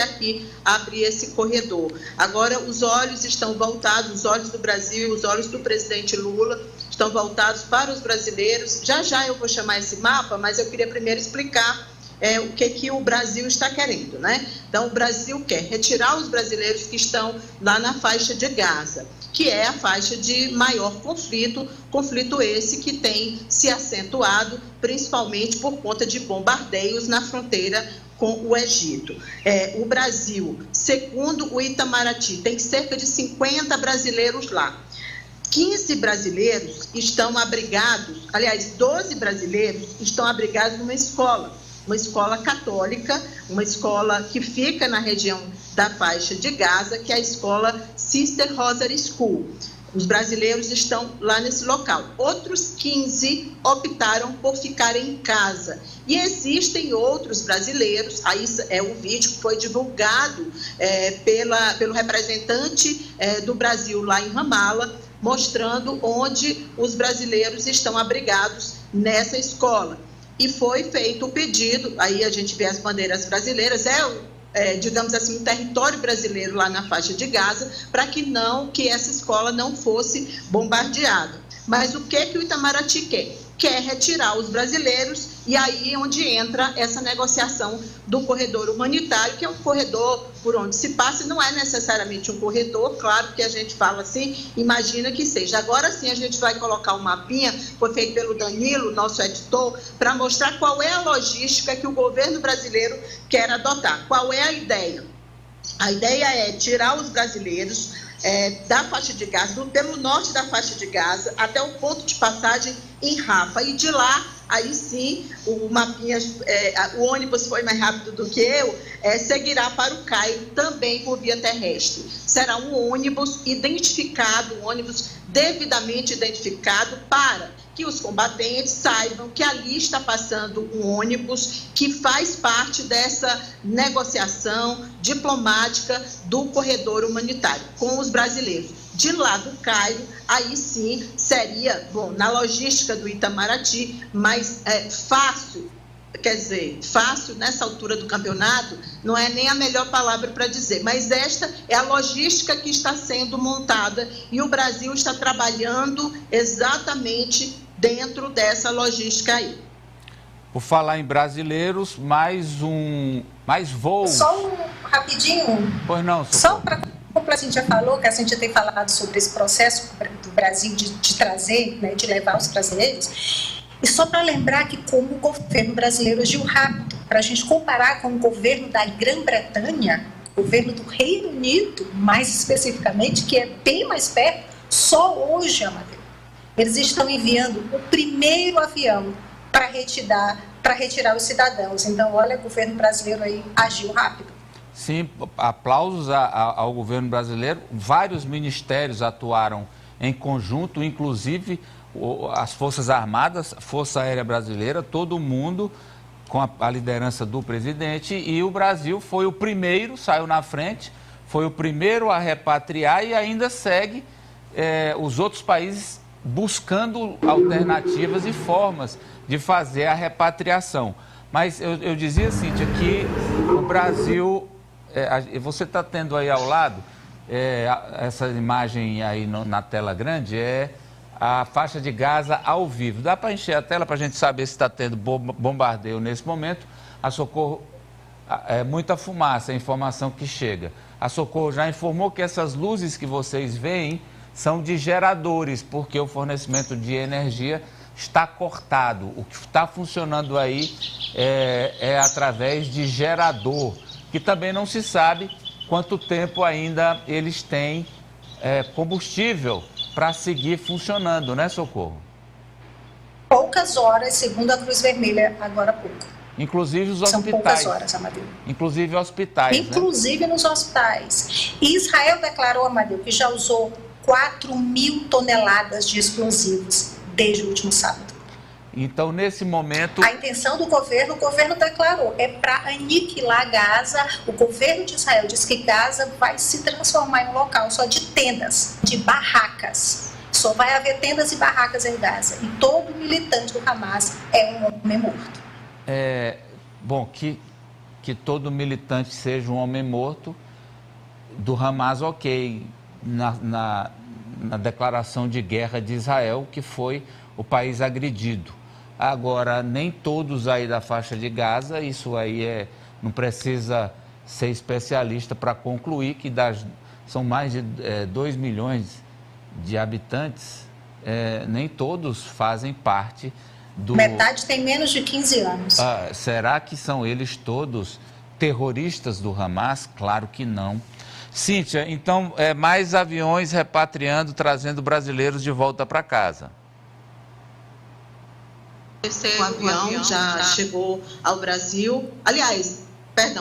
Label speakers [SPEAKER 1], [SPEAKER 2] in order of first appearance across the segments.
[SPEAKER 1] aqui abrir esse corredor. Agora, os olhos estão voltados, os olhos do Brasil, os olhos do presidente Lula estão voltados para os brasileiros. Já já eu vou chamar esse mapa, mas eu queria primeiro explicar o que o Brasil está querendo, né? Então, o Brasil quer retirar os brasileiros que estão lá na faixa de Gaza, que é a faixa de maior conflito esse que tem se acentuado, principalmente por conta de bombardeios na fronteira com o Egito. O Brasil, segundo o Itamaraty, tem cerca de 50 brasileiros lá. 15 brasileiros estão abrigados, aliás, 12 brasileiros estão abrigados numa escola católica, uma escola que fica na região da faixa de Gaza, que é a escola Sister Rosary School. Os brasileiros estão lá nesse local. Outros 15 optaram por ficar em casa. E existem outros brasileiros, aí o vídeo que foi divulgado pelo representante do Brasil lá em Ramallah, mostrando onde os brasileiros estão abrigados nessa escola. E foi feito o pedido, aí a gente vê as bandeiras brasileiras, digamos assim, um território brasileiro lá na faixa de Gaza, para que essa escola não fosse bombardeada. Mas o que o Itamaraty quer? Quer retirar os brasileiros, e aí é onde entra essa negociação do corredor humanitário, que é um corredor por onde se passa, não é necessariamente um corredor, claro que a gente fala assim, imagina que seja. Agora sim a gente vai colocar um mapinha, foi feito pelo Danilo, nosso editor, para mostrar qual é a logística que o governo brasileiro quer adotar. Qual é a ideia? A ideia é tirar os brasileiros da faixa de Gaza, pelo norte da faixa de Gaza, até o ponto de passagem em Rafa. E de lá, aí sim, o ônibus foi mais rápido do que eu, seguirá para o Cairo, também por via terrestre. Será um ônibus identificado, um ônibus devidamente identificado, para que os combatentes saibam que ali está passando um ônibus que faz parte dessa negociação diplomática do corredor humanitário com os brasileiros. De lá do Cairo, aí sim seria, na logística do Itamaraty, mais fácil. Quer dizer, fácil nessa altura do campeonato não é nem a melhor palavra para dizer, mas esta é a logística que está sendo montada e o Brasil está trabalhando exatamente dentro dessa logística aí.
[SPEAKER 2] Por falar em brasileiros, mais voo.
[SPEAKER 3] Só rapidinho.
[SPEAKER 2] Pois não,
[SPEAKER 3] só para, como a Cíntia falou, que a Cíntia tem falado sobre esse processo do Brasil de trazer, né, de levar os brasileiros. E só para lembrar que como o governo brasileiro agiu rápido, para a gente comparar com o governo da Grã-Bretanha, o governo do Reino Unido, mais especificamente, que é bem mais perto, só hoje, Amadeu, eles estão enviando o primeiro avião para retirar os cidadãos. Então, olha, o governo brasileiro aí agiu rápido.
[SPEAKER 2] Sim, aplausos ao governo brasileiro. Vários ministérios atuaram em conjunto, inclusive as Forças Armadas, Força Aérea Brasileira, todo mundo com a liderança do presidente, e o Brasil foi o primeiro, saiu na frente, foi o primeiro a repatriar e ainda segue os outros países buscando alternativas e formas de fazer a repatriação. Mas eu dizia, Cíntia, que o Brasil, você está tendo aí ao lado, essa imagem aí na tela grande, a faixa de Gaza ao vivo. Dá para encher a tela para a gente saber se está tendo bombardeio nesse momento. A Socorro, muita fumaça, a informação que chega. A Socorro já informou que essas luzes que vocês veem são de geradores, porque o fornecimento de energia está cortado. O que está funcionando aí é através de gerador, que também não se sabe quanto tempo ainda eles têm combustível para seguir funcionando, né, Socorro?
[SPEAKER 3] Poucas horas, segundo a Cruz Vermelha, agora há pouco.
[SPEAKER 2] Inclusive os
[SPEAKER 3] São
[SPEAKER 2] hospitais.
[SPEAKER 3] poucas horas, Amadeu.
[SPEAKER 2] Inclusive hospitais,
[SPEAKER 3] Inclusive, né? Nos hospitais. E Israel declarou, Amadeu, que já usou 4.000 toneladas de explosivos desde o último sábado.
[SPEAKER 2] Então, nesse momento...
[SPEAKER 3] A intenção do governo, o governo declarou, é para aniquilar Gaza. O governo de Israel diz que Gaza vai se transformar em um local só de tendas, de barracas. Só vai haver tendas e barracas em Gaza. E todo militante do Hamas é um homem morto.
[SPEAKER 2] Bom, que que todo militante seja um homem morto, do Hamas, ok, na declaração de guerra de Israel, que foi o país agredido. Agora, nem todos aí da faixa de Gaza, isso aí não precisa ser especialista para concluir que são mais de 2 milhões de habitantes, nem todos fazem parte do...
[SPEAKER 3] Metade tem menos de 15 anos.
[SPEAKER 2] Será que são eles todos terroristas do Hamas? Claro que não. Cíntia, então, mais aviões repatriando, trazendo brasileiros de volta para casa.
[SPEAKER 1] O avião já chegou ao Brasil. Aliás,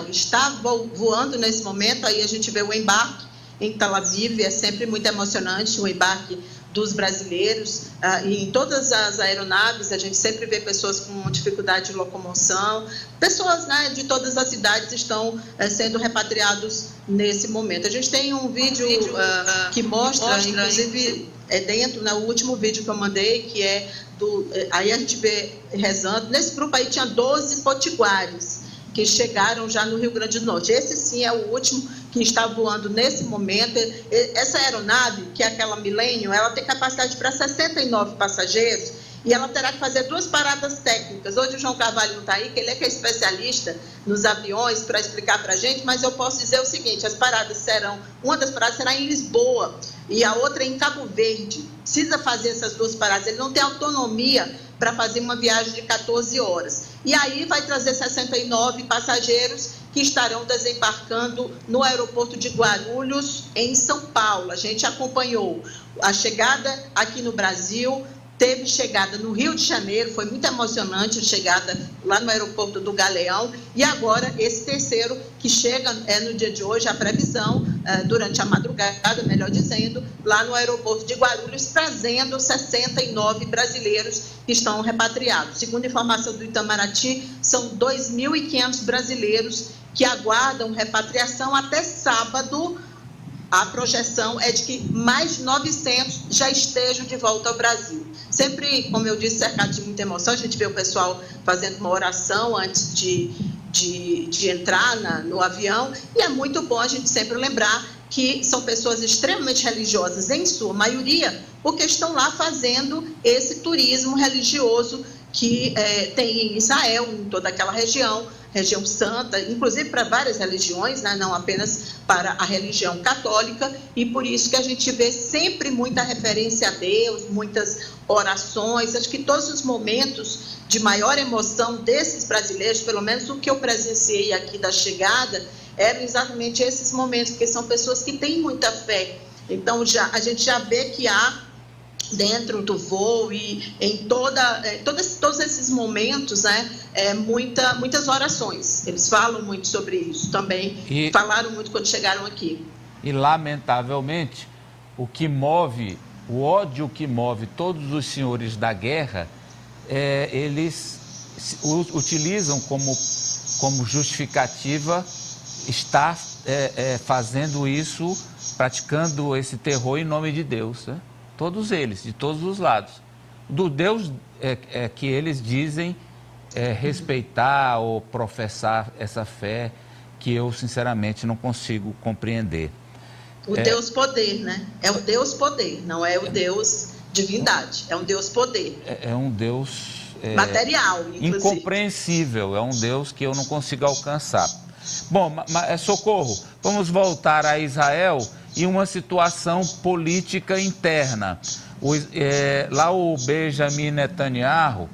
[SPEAKER 1] está voando nesse momento. Aí a gente vê o embarque em Tel Aviv. É sempre muito emocionante o embarque dos brasileiros. E em todas as aeronaves a gente sempre vê pessoas com dificuldade de locomoção. Pessoas, né, de todas as cidades estão sendo repatriados nesse momento. A gente tem um vídeo que mostra, inclusive, dentro, no último vídeo que eu mandei, que aí a gente vê rezando. Nesse grupo aí tinha 12 potiguares que chegaram já no Rio Grande do Norte. Esse sim é o último que está voando nesse momento. Essa aeronave, que é aquela Millennium, ela tem capacidade para 69 passageiros e ela terá que fazer 2 paradas técnicas. Hoje o João Carvalho não está aí, que ele que é especialista nos aviões, para explicar para a gente, mas eu posso dizer o seguinte: uma das paradas será em Lisboa e a outra em Cabo Verde. Precisa fazer essas 2 paradas, ele não tem autonomia para fazer uma viagem de 14 horas. E aí vai trazer 69 passageiros que estarão desembarcando no aeroporto de Guarulhos, em São Paulo. A gente acompanhou a chegada aqui no Brasil, teve chegada no Rio de Janeiro, foi muito emocionante a chegada lá no aeroporto do Galeão, e agora esse terceiro que chega no dia de hoje, a previsão, durante a madrugada, melhor dizendo, lá no aeroporto de Guarulhos, trazendo 69 brasileiros que estão repatriados. Segundo informação do Itamaraty, são 2.500 brasileiros que aguardam repatriação até sábado. A projeção é de que mais de 900 já estejam de volta ao Brasil. Sempre, como eu disse, cercado de muita emoção, a gente vê o pessoal fazendo uma oração antes de entrar no avião, e é muito bom a gente sempre lembrar que são pessoas extremamente religiosas, em sua maioria, porque estão lá fazendo esse turismo religioso que tem em Israel, em toda aquela região santa, inclusive para várias religiões, né? Não apenas para a religião católica, e por isso que a gente vê sempre muita referência a Deus, muitas orações. Acho que todos os momentos de maior emoção desses brasileiros, pelo menos o que eu presenciei aqui da chegada, eram exatamente esses momentos, porque são pessoas que têm muita fé. Então a gente já vê que há dentro do voo e em todos esses momentos, né, muitas orações. Eles falam muito sobre isso também, falaram muito quando chegaram aqui.
[SPEAKER 2] E, lamentavelmente, o ódio que move todos os senhores da guerra, eles utilizam como justificativa estar fazendo isso, praticando esse terror em nome de Deus, né? Todos eles, de todos os lados. Do Deus que eles dizem respeitar ou professar essa fé, que eu, sinceramente, não consigo compreender.
[SPEAKER 1] O Deus poder, né? É o Deus poder, não é o Deus divindade, é um Deus poder.
[SPEAKER 2] É um Deus...
[SPEAKER 1] material, inclusive.
[SPEAKER 2] Incompreensível, é um Deus que eu não consigo alcançar. Bom, Socorro, vamos voltar a Israel e uma situação política interna. Lá o Benjamin Netanyahu,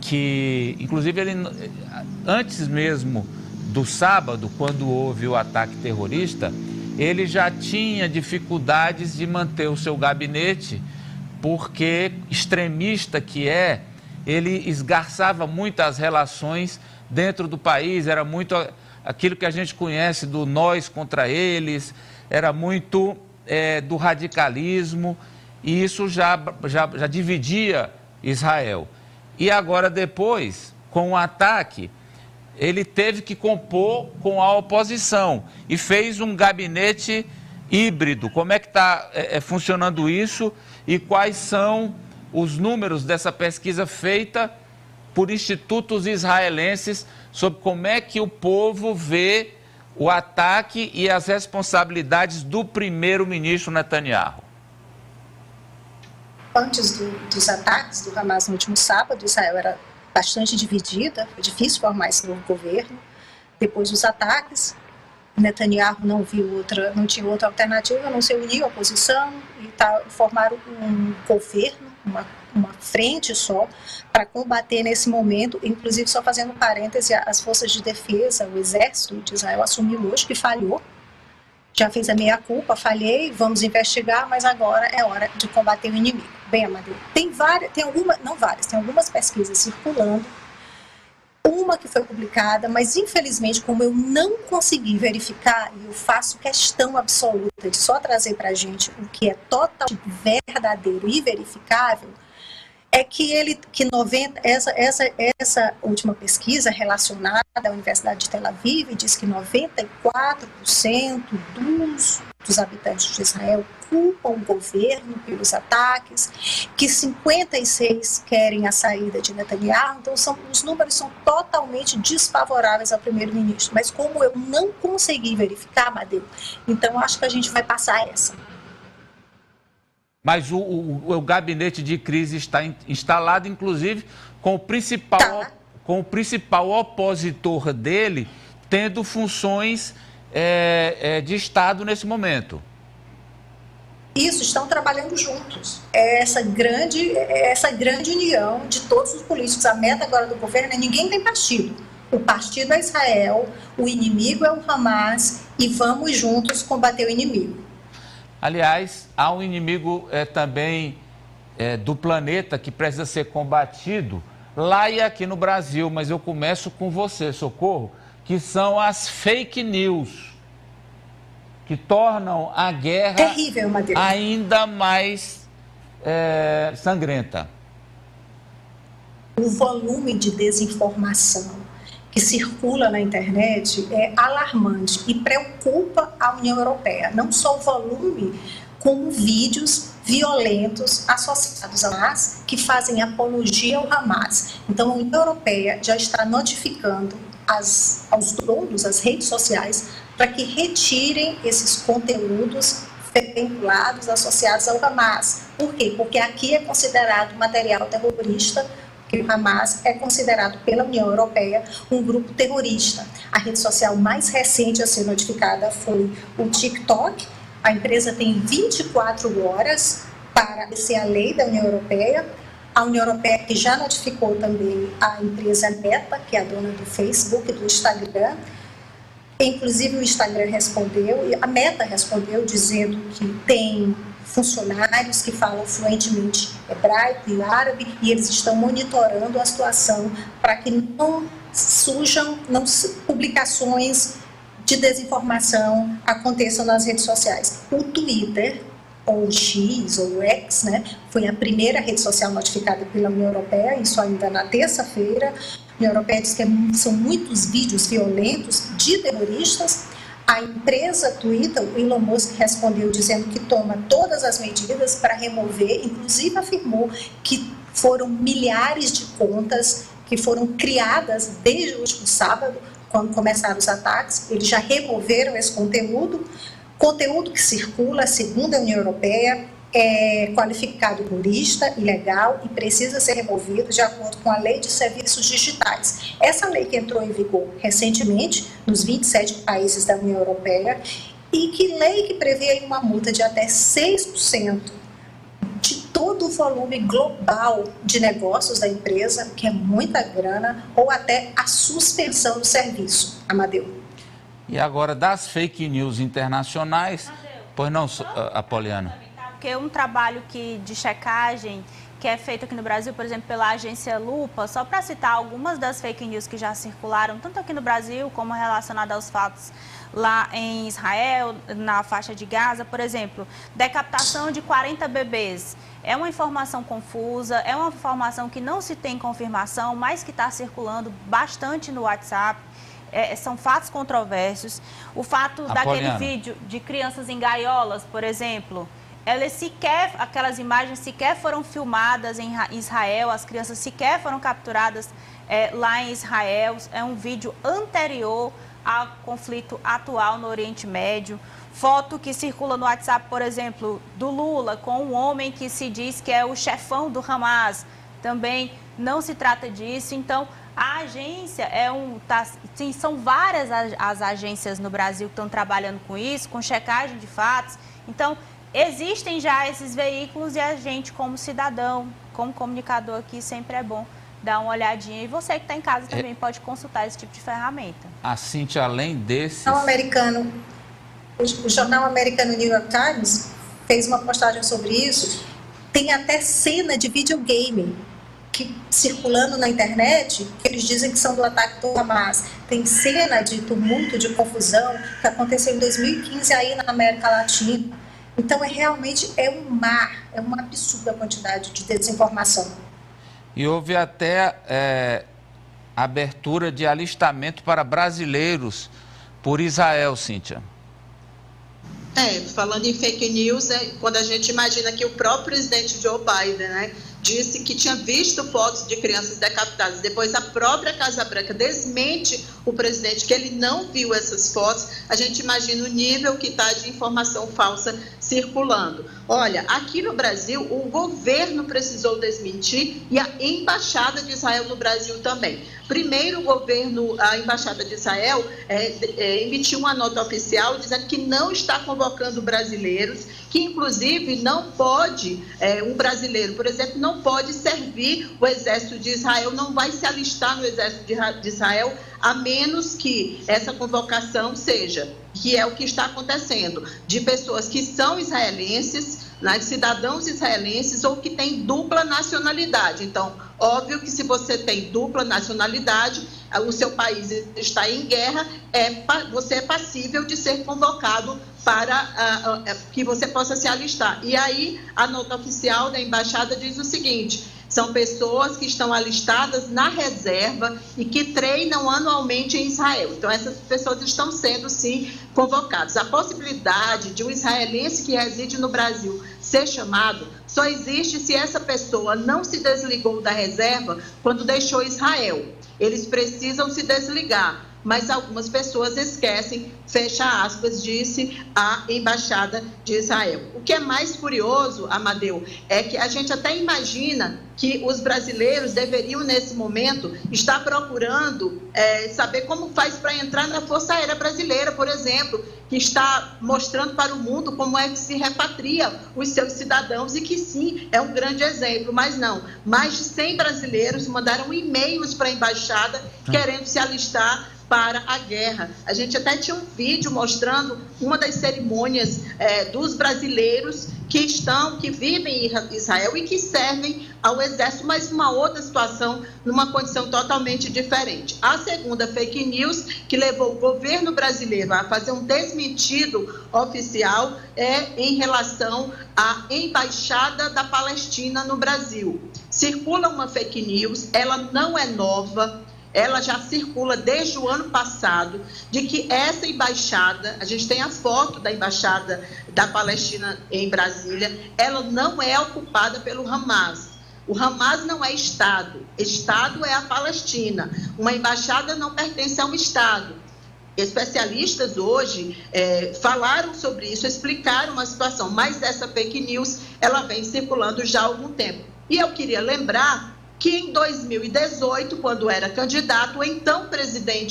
[SPEAKER 2] que inclusive ele, antes mesmo do sábado, quando houve o ataque terrorista, ele já tinha dificuldades de manter o seu gabinete, porque, extremista que ele esgarçava muito as relações dentro do país, era muito aquilo que a gente conhece do nós contra eles, era muito do radicalismo, e isso já dividia Israel. E agora, depois, com o ataque, ele teve que compor com a oposição e fez um gabinete híbrido. Como é que está funcionando isso e quais são os números dessa pesquisa feita por institutos israelenses sobre como é que o povo vê o ataque e as responsabilidades do primeiro-ministro Netanyahu.
[SPEAKER 3] Antes dos ataques do Hamas no último sábado, Israel era bastante dividida, foi difícil formar esse novo governo. Depois dos ataques, Netanyahu não tinha outra alternativa a não se unir à oposição e formaram um governo, uma frente só, para combater nesse momento, inclusive só fazendo parêntese, as forças de defesa, o exército de Israel assumiu hoje que falhou, já fez a meia-culpa, falhei, vamos investigar, mas agora é hora de combater o inimigo. Bem, Amadeu, tem algumas pesquisas circulando, uma que foi publicada, mas infelizmente, como eu não consegui verificar, e eu faço questão absoluta de só trazer para a gente o que é totalmente verdadeiro e verificável, é que essa última pesquisa relacionada à Universidade de Tel Aviv diz que 94% dos habitantes de Israel culpam o governo pelos ataques, que 56% querem a saída de Netanyahu. Então, os números são totalmente desfavoráveis ao primeiro-ministro. Mas como eu não consegui verificar, Amadeu, então acho que a gente vai passar essa.
[SPEAKER 2] Mas o gabinete de crise está instalado, inclusive, com o principal opositor dele tendo funções de Estado nesse momento.
[SPEAKER 3] Isso, estão trabalhando juntos. Essa grande união de todos os políticos. A meta agora do governo é ninguém tem partido. O partido é Israel, o inimigo é o Hamas e vamos juntos combater o inimigo.
[SPEAKER 2] Aliás, há um inimigo também do planeta que precisa ser combatido lá e aqui no Brasil, mas eu começo com você, Socorro, que são as fake news, que tornam a guerra terrível, ainda mais sangrenta.
[SPEAKER 3] O volume de desinformação que circula na internet é alarmante e preocupa a União Europeia. Não só o volume, como vídeos violentos associados ao Hamas que fazem apologia ao Hamas. Então, a União Europeia já está notificando aos donos, as redes sociais, para que retirem esses conteúdos vinculados, associados ao Hamas. Por quê? Porque aqui é considerado material terrorista, que o Hamas é considerado pela União Europeia um grupo terrorista. A rede social mais recente a ser notificada foi o TikTok. A empresa tem 24 horas para obedecer a lei da União Europeia. A União Europeia que já notificou também a empresa Meta, que é a dona do Facebook, do Instagram. Inclusive o Instagram respondeu, e a Meta respondeu dizendo que tem funcionários que falam fluentemente hebraico e árabe e eles estão monitorando a situação para que não surjam publicações de desinformação aconteçam nas redes sociais. O Twitter, ou X, ou X, foi a primeira rede social notificada pela União Europeia, isso ainda na terça-feira. A União Europeia diz que são muitos vídeos violentos de terroristas. A empresa Twitter, o Elon Musk, respondeu dizendo que toma todas as medidas para remover, inclusive afirmou que foram milhares de contas que foram criadas desde o último sábado, quando começaram os ataques. Eles já removeram esse conteúdo que circula, segundo a União Europeia, é qualificado terrorista, ilegal e precisa ser removido de acordo com a Lei de Serviços Digitais. Essa lei que entrou em vigor recentemente nos 27 países da União Europeia e que prevê uma multa de até 6% de todo o volume global de negócios da empresa, que é muita grana, ou até a suspensão do serviço. Amadeu.
[SPEAKER 2] E agora, das fake news internacionais, pois não, Apoliana?
[SPEAKER 4] Porque um trabalho de checagem que é feito aqui no Brasil, por exemplo, pela agência Lupa, só para citar algumas das fake news que já circularam, tanto aqui no Brasil como relacionadas aos fatos lá em Israel, na faixa de Gaza, por exemplo, decapitação de 40 bebês. É uma informação confusa, é uma informação que não se tem confirmação, mas que está circulando bastante no WhatsApp. São fatos controversos. O fato daquele vídeo de crianças em gaiolas, por exemplo, aquelas imagens sequer foram filmadas em Israel, as crianças sequer foram capturadas lá em Israel. É um vídeo anterior ao conflito atual no Oriente Médio. Foto que circula no WhatsApp, por exemplo, do Lula com um homem que se diz que é o chefão do Hamas. Também não se trata disso. Então, a agência são várias as agências no Brasil que estão trabalhando com isso, com checagem de fatos. Então, existem já esses veículos e a gente, como cidadão, como comunicador aqui, sempre é bom dar uma olhadinha. E você que está em casa também pode consultar esse tipo de ferramenta.
[SPEAKER 2] A Cíntia, além desses...
[SPEAKER 3] O jornal americano New York Times fez uma postagem sobre isso. Tem até cena de videogame circulando na internet, que eles dizem que são do ataque do Hamas. Tem cena de tumulto, de confusão, que aconteceu em 2015 aí na América Latina. Então, realmente é um mar, é uma absurda quantidade de desinformação.
[SPEAKER 2] E houve até abertura de alistamento para brasileiros por Israel, Cíntia.
[SPEAKER 1] Falando em fake news, quando a gente imagina que o próprio presidente Joe Biden, né, disse que tinha visto fotos de crianças decapitadas. Depois a própria Casa Branca desmente o presidente que ele não viu essas fotos. A gente imagina o nível que está de informação falsa circulando. Olha, aqui no Brasil, o governo precisou desmentir e a Embaixada de Israel no Brasil também. Primeiro, a Embaixada de Israel emitiu uma nota oficial dizendo que não está convocando brasileiros, que inclusive não pode, um brasileiro, por exemplo, não pode servir o Exército de Israel, não vai se alistar no Exército de Israel, a menos que essa convocação seja, que é o que está acontecendo, de pessoas que são israelenses, cidadãos israelenses ou que têm dupla nacionalidade. Então, óbvio que se você tem dupla nacionalidade, o seu país está em guerra, você é passível de ser convocado para que você possa se alistar. E aí, a nota oficial da Embaixada diz o seguinte: são pessoas que estão alistadas na reserva e que treinam anualmente em Israel. Então, essas pessoas estão sendo, sim, convocadas. A possibilidade de um israelense que reside no Brasil ser chamado só existe se essa pessoa não se desligou da reserva quando deixou Israel. Eles precisam se desligar, mas algumas pessoas esquecem, fecha aspas, disse a Embaixada de Israel. O que é mais curioso, Amadeu, é que a gente até imagina que os brasileiros deveriam, nesse momento, estar procurando saber como faz para entrar na Força Aérea Brasileira, por exemplo, que está mostrando para o mundo como é que se repatria os seus cidadãos e que, sim, é um grande exemplo, mas não. Mais de 100 brasileiros mandaram e-mails para a Embaixada querendo se alistar para a guerra. A gente até tinha um vídeo mostrando uma das cerimônias dos brasileiros que vivem em Israel e que servem ao Exército, mas uma outra situação, numa condição totalmente diferente. A segunda fake news que levou o governo brasileiro a fazer um desmentido oficial em relação à Embaixada da Palestina no Brasil. Circula uma fake news, ela não é nova, ela já circula desde o ano passado, de que essa embaixada, a gente tem a foto da Embaixada da Palestina em Brasília, ela não é ocupada pelo Hamas. O Hamas não é Estado, Estado é a Palestina. Uma embaixada não pertence a um Estado. Especialistas hoje falaram sobre isso, explicaram a situação, mas essa fake news, ela vem circulando já há algum tempo. E eu queria lembrar que em 2018, quando era candidato, o então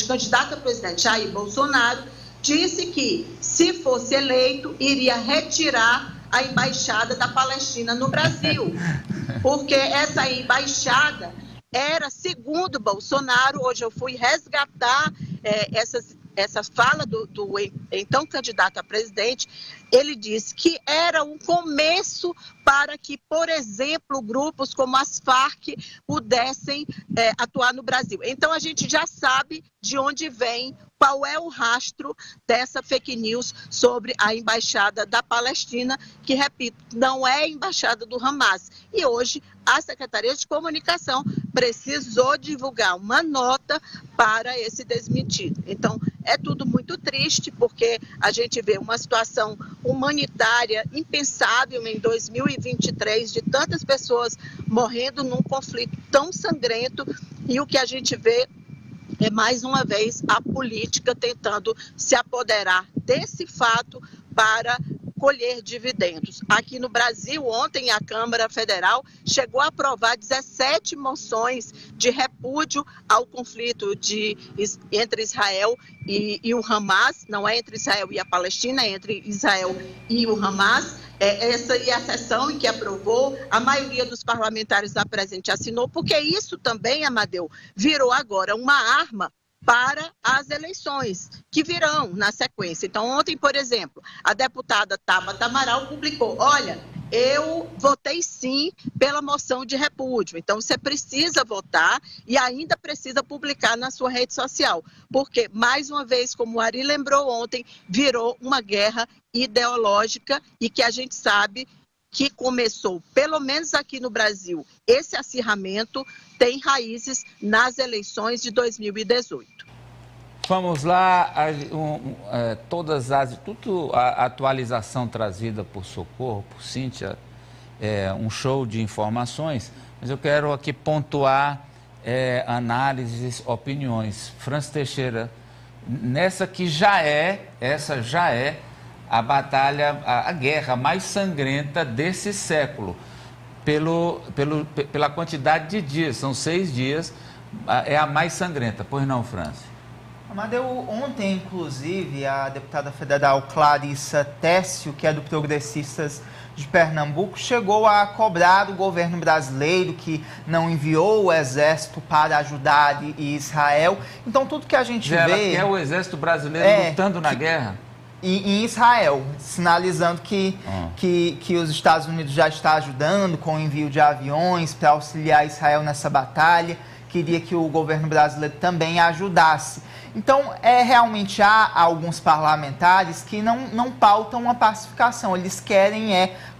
[SPEAKER 1] candidato a presidente Jair Bolsonaro, disse que, se fosse eleito, iria retirar a Embaixada da Palestina no Brasil, porque essa embaixada era, segundo Bolsonaro, hoje eu fui resgatar essa fala do então candidato a presidente, ele disse que era um começo para que, por exemplo, grupos como as Farc pudessem atuar no Brasil. Então, a gente já sabe de onde vem, qual é o rastro dessa fake news sobre a Embaixada da Palestina, que, repito, não é a Embaixada do Hamas. E hoje, a Secretaria de Comunicação precisou divulgar uma nota para esse desmentido. Então, é tudo muito triste, porque a gente vê uma situação humanitária impensável em 2023, de tantas pessoas morrendo num conflito tão sangrento, e o que a gente vê é, mais uma vez, a política tentando se apoderar desse fato para colher dividendos. Aqui no Brasil, ontem a Câmara Federal chegou a aprovar 17 moções de repúdio ao conflito entre Israel e o Hamas. Não é entre Israel e a Palestina, é entre Israel e o Hamas. Essa é a sessão em que aprovou, a maioria dos parlamentares da presente assinou, porque isso também, Amadeu, virou agora uma arma para as eleições que virão na sequência. Então, ontem, por exemplo, a deputada Tabata Amaral publicou: olha, eu votei sim pela moção de repúdio. Então, você precisa votar e ainda precisa publicar na sua rede social, porque, mais uma vez, como o Ari lembrou ontem, virou uma guerra ideológica e que a gente sabe que começou, pelo menos aqui no Brasil, esse acirramento tem raízes nas eleições de 2018.
[SPEAKER 2] Vamos lá, a atualização trazida por Socorro, por Cíntia, um show de informações, mas eu quero aqui pontuar análises, opiniões. Francis Teixeira, nessa que essa já é a batalha, a guerra mais sangrenta desse século, pela quantidade de dias, são 6 dias, é a mais sangrenta. Pois não, Francis?
[SPEAKER 5] Amadeu, ontem, inclusive, a deputada federal Clarissa Tessio, que é do Progressistas de Pernambuco, chegou a cobrar o governo brasileiro que não enviou o exército para ajudar Israel. Então, tudo que a gente vê...
[SPEAKER 2] Ela quer o exército brasileiro lutando na guerra?
[SPEAKER 5] Em Israel, sinalizando que os Estados Unidos já está ajudando com o envio de aviões para auxiliar Israel nessa batalha, queria que o governo brasileiro também ajudasse. Então, realmente há alguns parlamentares que não pautam uma pacificação, eles querem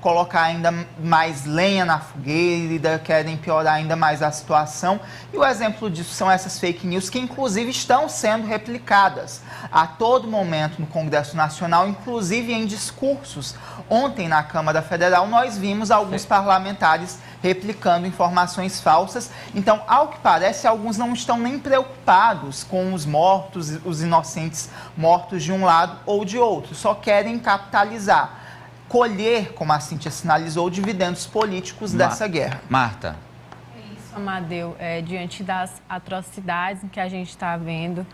[SPEAKER 5] colocar ainda mais lenha na fogueira, querem piorar ainda mais a situação. E o exemplo disso são essas fake news que, inclusive, estão sendo replicadas a todo momento no Congresso Nacional, inclusive em discursos. Ontem, na Câmara Federal, nós vimos alguns parlamentares replicando informações falsas. Então, ao que parece, alguns não estão nem preocupados com os mortos, os inocentes mortos de um lado ou de outro, só querem capitalizar, colher, como a Cíntia sinalizou, dividendos políticos dessa guerra.
[SPEAKER 2] Marta.
[SPEAKER 6] É isso, Amadeu. Diante das atrocidades que a gente está vendo,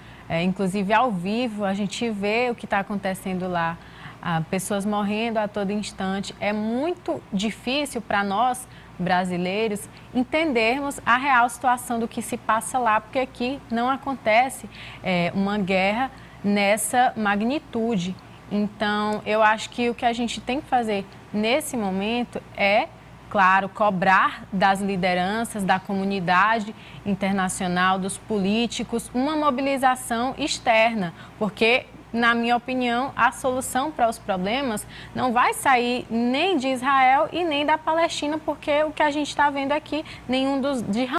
[SPEAKER 6] inclusive ao vivo, a gente vê o que está acontecendo lá, pessoas morrendo a todo instante. É muito difícil para nós, brasileiros, entendermos a real situação do que se passa lá, porque aqui não acontece uma guerra nessa magnitude. Então, eu acho que o que a gente tem que fazer nesse momento é, claro, cobrar das lideranças, da comunidade internacional, dos políticos, uma mobilização externa, porque, na minha opinião, a solução para os problemas não vai sair nem de Israel e nem da Palestina, porque o que a gente está vendo aqui, nenhum de